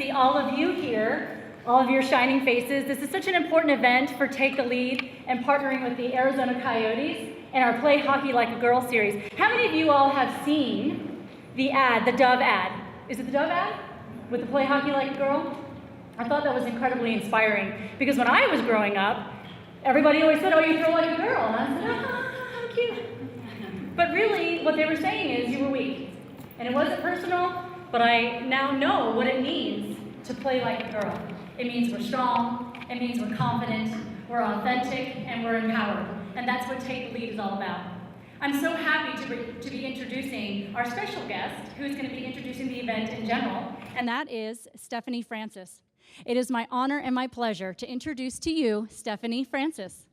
see all of you here, all of your shining faces. This is such an important event for Take the Lead and partnering with the Arizona Coyotes and our Play Hockey Like a Girl series. How many of you all have seen the ad, the Dove ad? Is it the Dove ad with the Play Hockey Like a Girl? I thought that was incredibly inspiring because when I was growing up, everybody always said, oh, you throw like a girl. And I said, how cute. But really, what they were saying is you were weak. And it wasn't personal, but I now know what it means to play like a girl. It means we're strong, it means we're confident, we're authentic, and we're empowered. And that's what Take the Lead is all about. I'm so happy to be introducing our special guest, who's going to be introducing the event in general, and that is Stephanie Francis. It is my honor and my pleasure to introduce to you Stephanie Francis.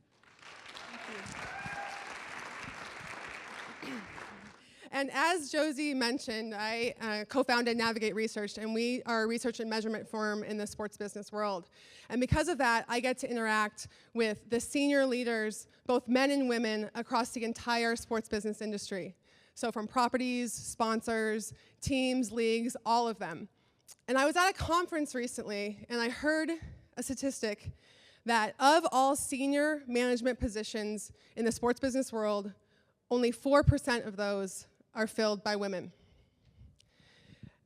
And as Josie mentioned, I co-founded Navigate Research, and we are a research and measurement firm in the sports business world. And because of that, I get to interact with the senior leaders, both men and women, across the entire sports business industry. So from properties, sponsors, teams, leagues, all of them. And I was at a conference recently, and I heard a statistic that of all senior management positions in the sports business world, only 4% of those are filled by women.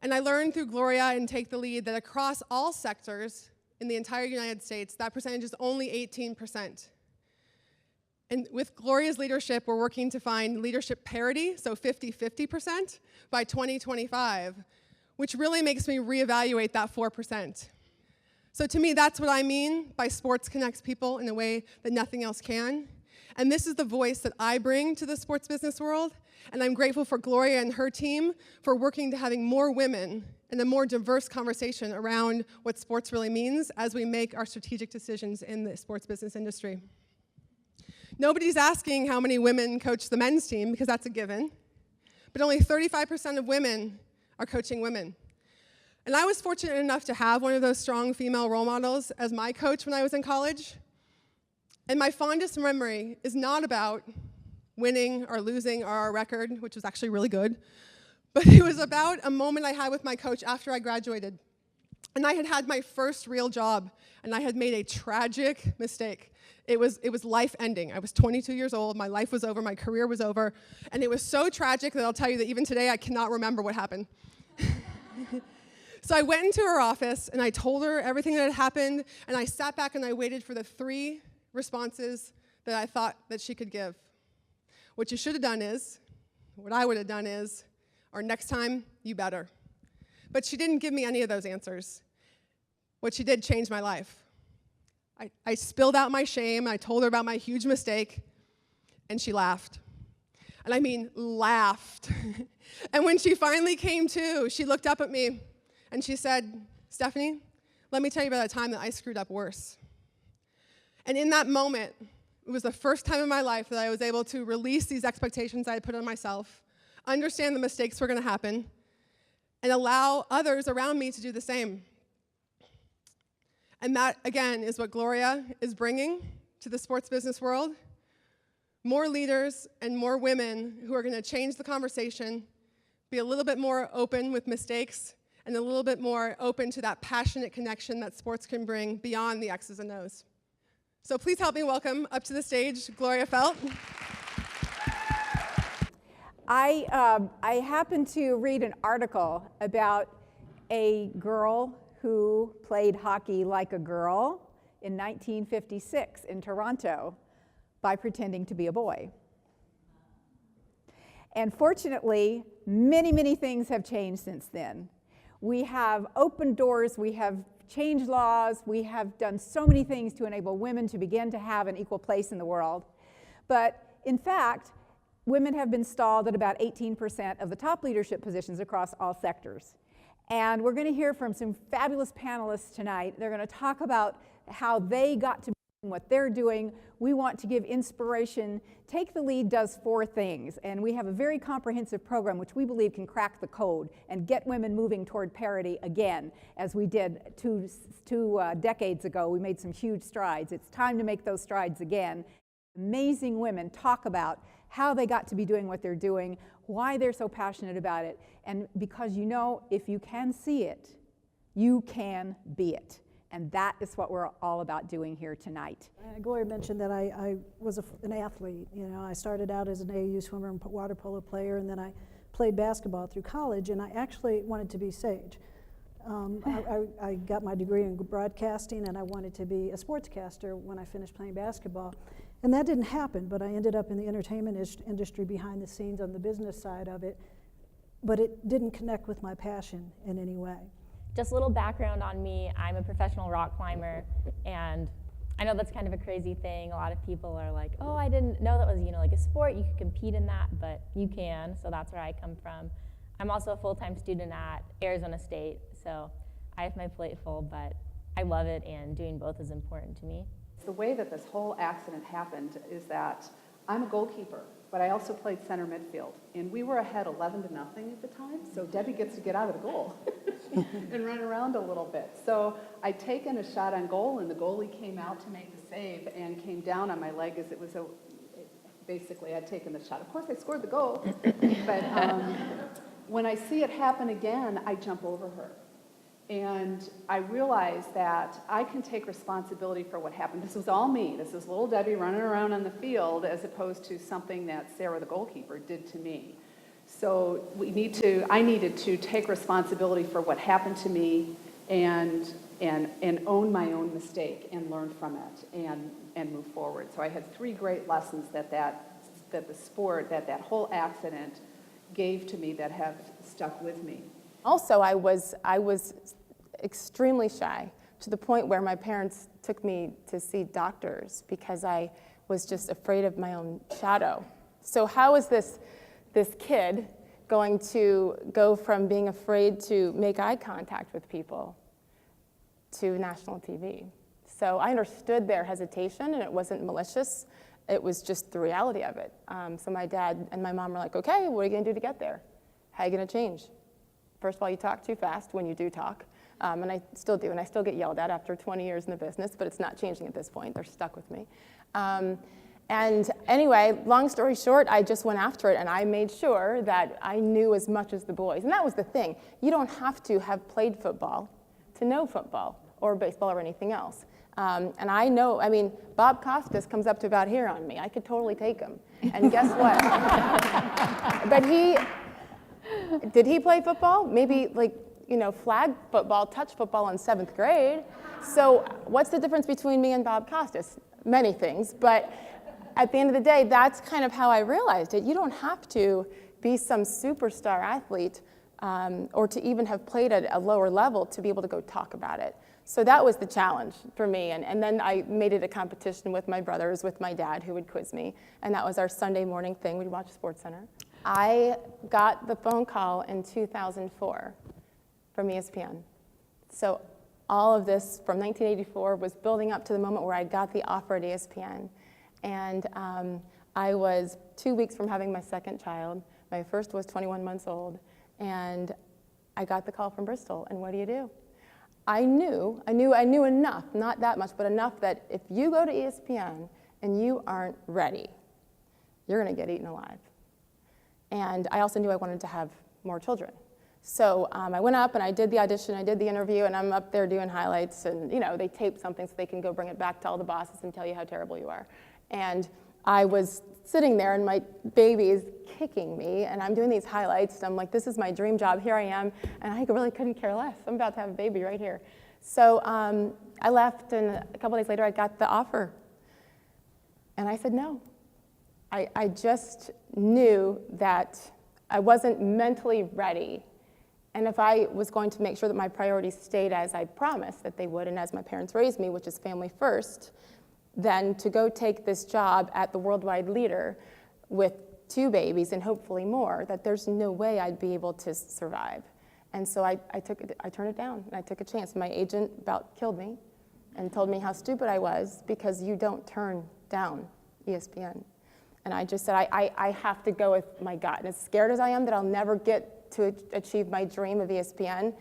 And I learned through Gloria and Take the Lead that across all sectors in the entire United States, that percentage is only 18%. And with Gloria's leadership, we're working to find leadership parity, so 50-50% by 2025, which really makes me reevaluate that 4%. So to me, that's what I mean by sports connects people in a way that nothing else can. And this is the voice that I bring to the sports business world, and I'm grateful for Gloria and her team for working to having more women and a more diverse conversation around what sports really means as we make our strategic decisions in the sports business industry. Nobody's asking how many women coach the men's team, because that's a given, but only 35% of women are coaching women. And I was fortunate enough to have one of those strong female role models as my coach when I was in college. And my fondest memory is not about winning or losing or our record, which was actually really good, but it was about a moment I had with my coach after I graduated. And I had had my first real job, and I had made a tragic mistake. It was life-ending. I was 22 years old, my life was over, my career was over, and it was so tragic that I'll tell you that even today I cannot remember what happened. So I went into her office, and I told her everything that had happened, and I sat back and I waited for the 3 responses that I thought that she could give. What you should have done is, what I would have done is, or next time, you better. But she didn't give me any of those answers. What she did changed my life. I spilled out my shame, I told her about my huge mistake, and she laughed. And I mean, laughed. And when she finally came to, she looked up at me, and she said, Stephanie, let me tell you about a time that I screwed up worse. And in that moment, it was the first time in my life that I was able to release these expectations I had put on myself, understand the mistakes were going to happen, and allow others around me to do the same. And that, again, is what Gloria is bringing to the sports business world. More leaders and more women who are going to change the conversation, be a little bit more open with mistakes, and a little bit more open to that passionate connection that sports can bring beyond the X's and O's. So please help me welcome up to the stage Gloria Felt. I happened to read an article about a girl who played hockey like a girl in 1956 in Toronto by pretending to be a boy. And fortunately, many, many things have changed since then. We have opened doors, we have changed laws, we have done so many things to enable women to begin to have an equal place in the world. But in fact, women have been stalled at about 18% of the top leadership positions across all sectors. And we're going to hear from some fabulous panelists tonight. They're going to talk about how they got to what they're doing. We want to give inspiration. Take the Lead does 4 things, and we have a very comprehensive program which we believe can crack the code and get women moving toward parity again, as we did two decades ago. We made some huge strides. It's time to make those strides again. Amazing women talk about how they got to be doing what they're doing, why they're so passionate about it, and because you know, if you can see it, You can be it. And that is what we're all about doing here tonight. Gloria mentioned that I was an athlete. You know, I started out as an AAU swimmer and water polo player, and then I played basketball through college, and I actually wanted to be Sage. I got my degree in broadcasting, and I wanted to be a sportscaster when I finished playing basketball. And that didn't happen, but I ended up in the entertainment industry behind the scenes on the business side of it, but it didn't connect with my passion in any way. Just a little background on me, I'm a professional rock climber, and I know that's kind of a crazy thing. A lot of people are like, oh, I didn't know that was, like a sport, you could compete in that, but you can, so that's where I come from. I'm also a full-time student at Arizona State, so I have my plate full, but I love it, and doing both is important to me. The way that this whole accident happened is that I'm a goalkeeper, but I also played center midfield, and we were ahead 11-0 at the time, so Debbie gets to get out of the goal and run around a little bit. So I'd taken a shot on goal, and the goalie came out to make the save and came down on my leg as it was basically I'd taken the shot. Of course, I scored the goal, but when I see it happen again, I jump over her. And I realized that I can take responsibility for what happened. This was all me. This is little Debbie running around on the field as opposed to something that Sarah, the goalkeeper, did to me. So I needed to take responsibility for what happened to me and own my own mistake and learn from it and move forward. So I had 3 great lessons that the sport, that whole accident gave to me that have stuck with me. Also, I was extremely shy to the point where my parents took me to see doctors because I was just afraid of my own shadow. So how is this kid going to go from being afraid to make eye contact with people to national TV? So I understood their hesitation, and it wasn't malicious. It was just the reality of it. So my dad and my mom were like, okay, what are you going to do to get there? How are you going to change? First of all, you talk too fast when you do talk, and I still do, and I still get yelled at after 20 years in the business, but it's not changing at this point. They're stuck with me. And anyway, long story short, I just went after it, and I made sure that I knew as much as the boys. And that was the thing. You don't have to have played football to know football or baseball or anything else. And I know, Bob Costas comes up to about here on me. I could totally take him. And guess what? But did he play football? Maybe flag football, touch football in 7th grade. So what's the difference between me and Bob Costas? Many things, but at the end of the day, that's kind of how I realized it. You don't have to be some superstar athlete or to even have played at a lower level to be able to go talk about it. So that was the challenge for me. And then I made it a competition with my brothers, with my dad, who would quiz me. And that was our Sunday morning thing. We'd watch SportsCenter. I got the phone call in 2004 from ESPN. So all of this from 1984 was building up to the moment where I got the offer at ESPN. And I was 2 weeks from having my second child. My first was 21 months old. And I got the call from Bristol. And what do? I knew enough, not that much, but enough that if you go to ESPN and you aren't ready, you're going to get eaten alive. And I also knew I wanted to have more children. So I went up and I did the audition, I did the interview, and I'm up there doing highlights, and they tape something so they can go bring it back to all the bosses and tell you how terrible you are. And I was sitting there and my baby is kicking me, and I'm doing these highlights, and I'm like, this is my dream job, here I am, and I really couldn't care less. I'm about to have a baby right here. So I left, and a couple days later I got the offer. And I said no. I just knew that I wasn't mentally ready. And if I was going to make sure that my priorities stayed as I promised that they would, and as my parents raised me, which is family first, then to go take this job at the worldwide leader with 2 babies and hopefully more, that there's no way I'd be able to survive. And so I turned it down, and I took a chance. My agent about killed me and told me how stupid I was because you don't turn down ESPN. And I just said, I have to go with my gut. And as scared as I am that I'll never get to achieve my dream of ESPN,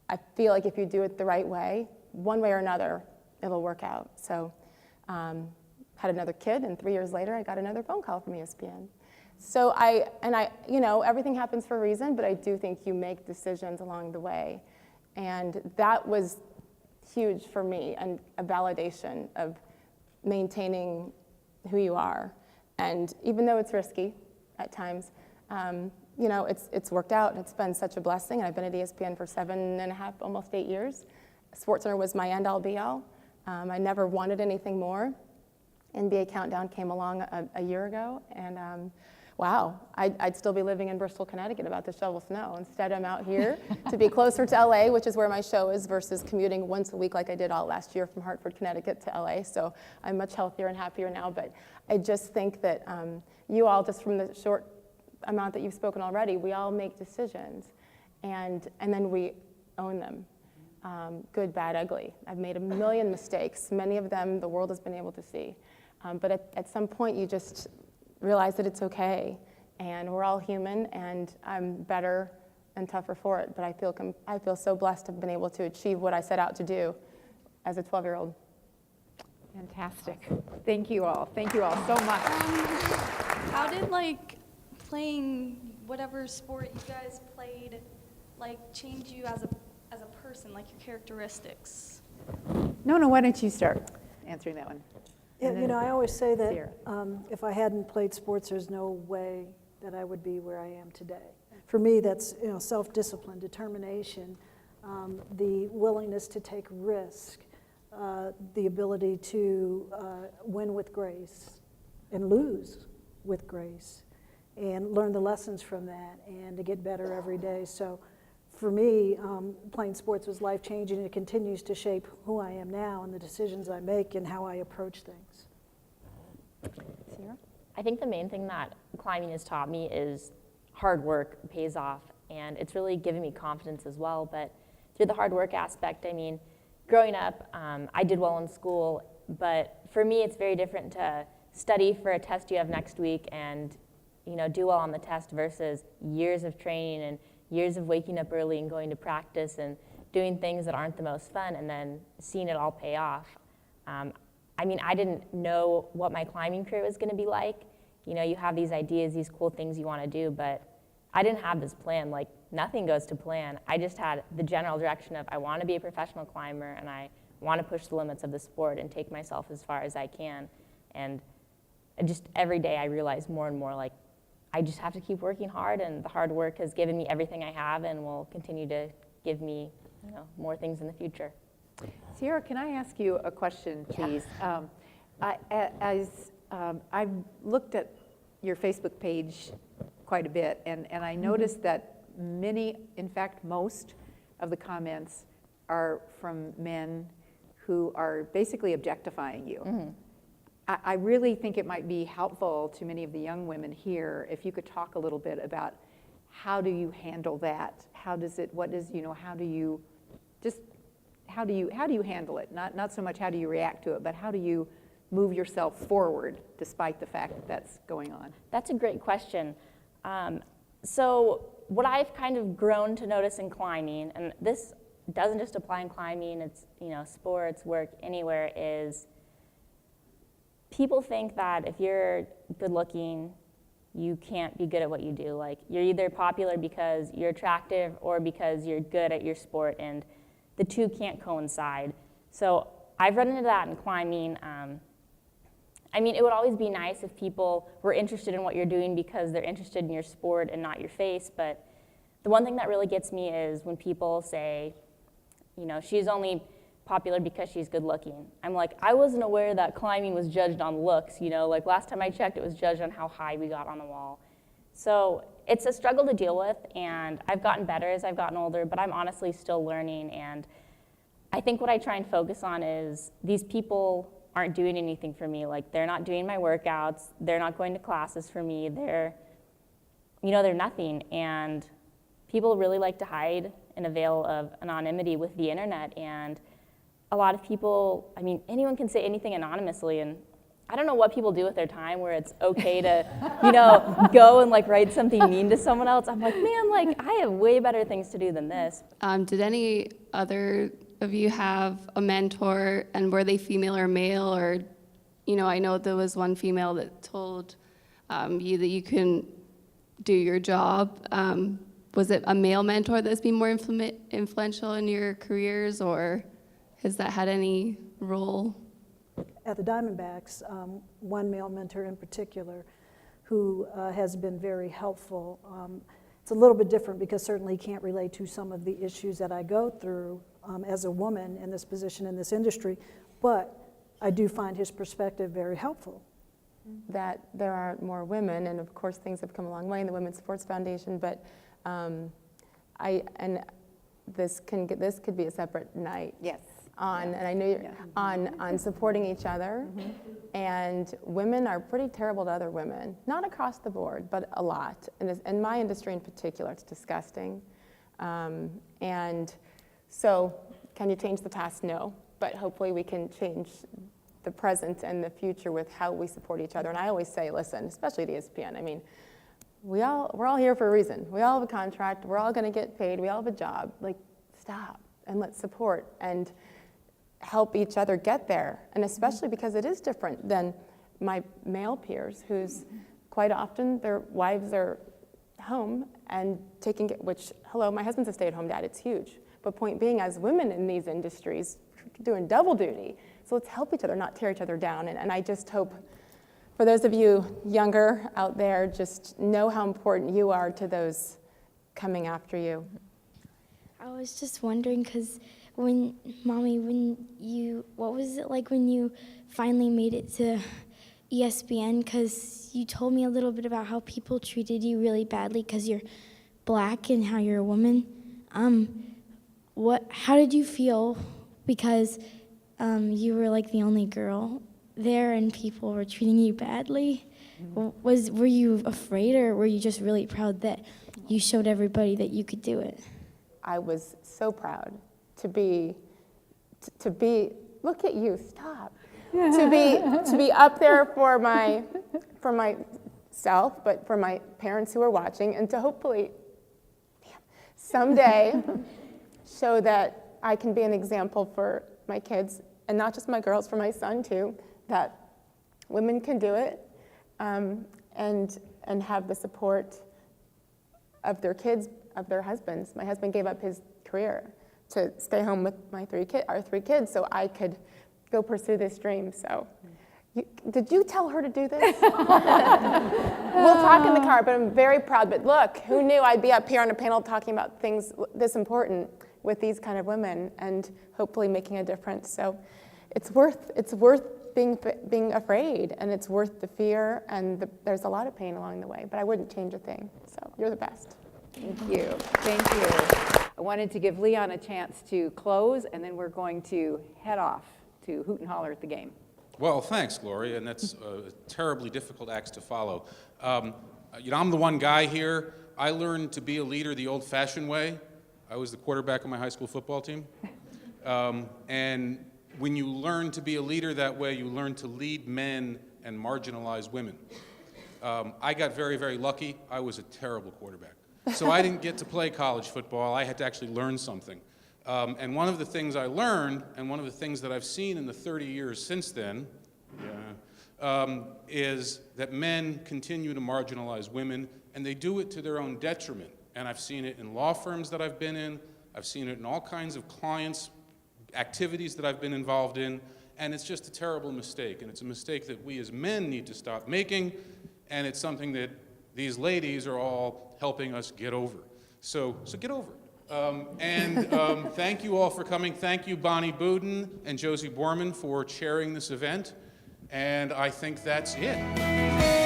I feel like if you do it the right way, one way or another, it'll work out. So had another kid, and 3 years later, I got another phone call from ESPN. So everything happens for a reason, but I do think you make decisions along the way. And that was huge for me, and a validation of maintaining who you are. And even though it's risky at times, you know, it's worked out, and it's been such a blessing. I've been at ESPN for 7.5, almost 8 years. SportsCenter was my end-all be-all. I never wanted anything more. NBA Countdown came along a year ago, and wow, I'd still be living in Bristol, Connecticut about to shovel snow. Instead, I'm out here to be closer to LA, which is where my show is, versus commuting once a week like I did all last year from Hartford, Connecticut to LA. So I'm much healthier and happier now. But I just think that you all, just from the short amount that you've spoken already, we all make decisions, and then we own them. Good, bad, ugly. I've made a million mistakes. Many of them the world has been able to see. But at some point, you just realize that it's okay, and we're all human, and I'm better and tougher for it. But I feel so blessed to have been able to achieve what I set out to do as a 12-year-old. Fantastic. Thank you all. Thank you all so much. How did playing whatever sport you guys played change you as a person, your characteristics? No, why don't you start answering that one? Yeah, And you then know, I always say that Sierra. if I hadn't played sports, there's no way that I would be where I am today. For me, that's self-discipline, determination, the willingness to take risk, the ability to win with grace and lose with grace, and learn the lessons from that, and to get better every day. So for me, playing sports was life-changing, and it continues to shape who I am now and the decisions I make and how I approach things. Sierra? I think the main thing that climbing has taught me is hard work pays off, and it's really given me confidence as well. But through the hard work aspect, I mean, growing up, I did well in school, but for me, it's very different to study for a test you have next week and do well on the test versus years of training and years of waking up early and going to practice and doing things that aren't the most fun and then seeing it all pay off. I mean, I didn't know what my climbing career was going to be like. You have these ideas, these cool things you want to do, but I didn't have this plan. Nothing goes to plan. I just had the general direction of I want to be a professional climber and I want to push the limits of the sport and take myself as far as I can. And just every day I realize more and more I just have to keep working hard, and the hard work has given me everything I have and will continue to give me more things in the future. Sierra, can I ask you a question, please? I've looked at your Facebook page quite a bit, and I noticed that many, in fact, most of the comments are from men who are basically objectifying you. Mm-hmm. I really think it might be helpful to many of the young women here if you could talk a little bit about how do you handle that? How do you handle it? Not so much how do you react to it, but how do you move yourself forward despite the fact that that's going on? That's a great question. So what I've kind of grown to notice in climbing, and this doesn't just apply in climbing, it's sports, work, anywhere, is people think that if you're good looking, you can't be good at what you do. You're either popular because you're attractive or because you're good at your sport, and the two can't coincide. So I've run into that in climbing. I mean, it would always be nice if people were interested in what you're doing because they're interested in your sport and not your face, but the one thing that really gets me is when people say, she's only popular because she's good looking. I'm I wasn't aware that climbing was judged on looks, last time I checked, it was judged on how high we got on the wall. So it's a struggle to deal with, and I've gotten better as I've gotten older, but I'm honestly still learning, and I think what I try and focus on is these people aren't doing anything for me. They're not doing my workouts, they're not going to classes for me, they're nothing, and people really like to hide in a veil of anonymity with the internet, and a lot of people, I mean, anyone can say anything anonymously, and I don't know what people do with their time where it's okay to, go and write something mean to someone else. I'm man, I have way better things to do than this. Did any other of you have a mentor, and were they female or male? Or, I know there was one female that told you that you couldn't do your job. was it a male mentor that's been more influential in your careers, or has that had any role? At the Diamondbacks, one male mentor in particular who has been very helpful. It's a little bit different because certainly he can't relate to some of the issues that I go through as a woman in this position in this industry, but I do find his perspective very helpful. That there are more women, and of course things have come a long way in the Women's Sports Foundation, but this could be a separate night. Yes. And I know you're on supporting each other, and women are pretty terrible to other women, not across the board, but a lot. And in my industry in particular, it's disgusting. And so, can you change the past? No, but hopefully we can change the present and the future with how we support each other. And I always say, listen, especially at ESPN, I mean, we're all here for a reason. We all have a contract. We're all going to get paid. We all have a job. Like, stop and let's support and help each other get there. And especially because it is different than my male peers, who's quite often their wives are home and taking it, which, hello, my husband's a stay-at-home dad. It's huge. But point being, as women in these industries, doing double duty. So let's help each other, not tear each other down. And I just hope, for those of you younger out there, just know how important you are to those coming after you. I was just wondering, because what was it like when you finally made it to ESPN? Because you told me a little bit about how people treated you really badly because you're black and how you're a woman. How did you feel? Because you were like the only girl there and people were treating you badly. Were you afraid, or were you just really proud that you showed everybody that you could do it? I was so proud to be, look at you, stop. to be up there for myself, but for my parents who are watching, and to hopefully someday show that I can be an example for my kids, and not just my girls, for my son too, that women can do it, and have the support of their kids, of their husbands. My husband gave up his career to stay home with our three kids, so I could go pursue this dream. So, did you tell her to do this? We'll talk in the car, but I'm very proud. But look, who knew I'd be up here on a panel talking about things this important with these kind of women, and hopefully making a difference. So, it's worth being afraid, and it's worth the fear, and there's a lot of pain along the way. But I wouldn't change a thing. So, you're the best. Thank you. Thank you. I wanted to give Leon a chance to close, and then we're going to head off to hoot and holler at the game. Well, thanks, Gloria, and that's a terribly difficult act to follow. I'm the one guy here. I learned to be a leader the old-fashioned way. I was the quarterback of my high school football team. And when you learn to be a leader that way, you learn to lead men and marginalize women. I got very, very lucky. I was a terrible quarterback. So I didn't get to play college football. I had to actually learn something. And one of the things I learned, and one of the things that I've seen in the 30 years since then, is that men continue to marginalize women, and they do it to their own detriment. And I've seen it in law firms that I've been in. I've seen it in all kinds of clients' activities that I've been involved in, and it's just a terrible mistake. And it's a mistake that we as men need to stop making, and it's something that these ladies are all helping us get over. So get over it. Thank you all for coming. Thank you, Bonnie Boudin and Josie Borman, for chairing this event. And I think that's it.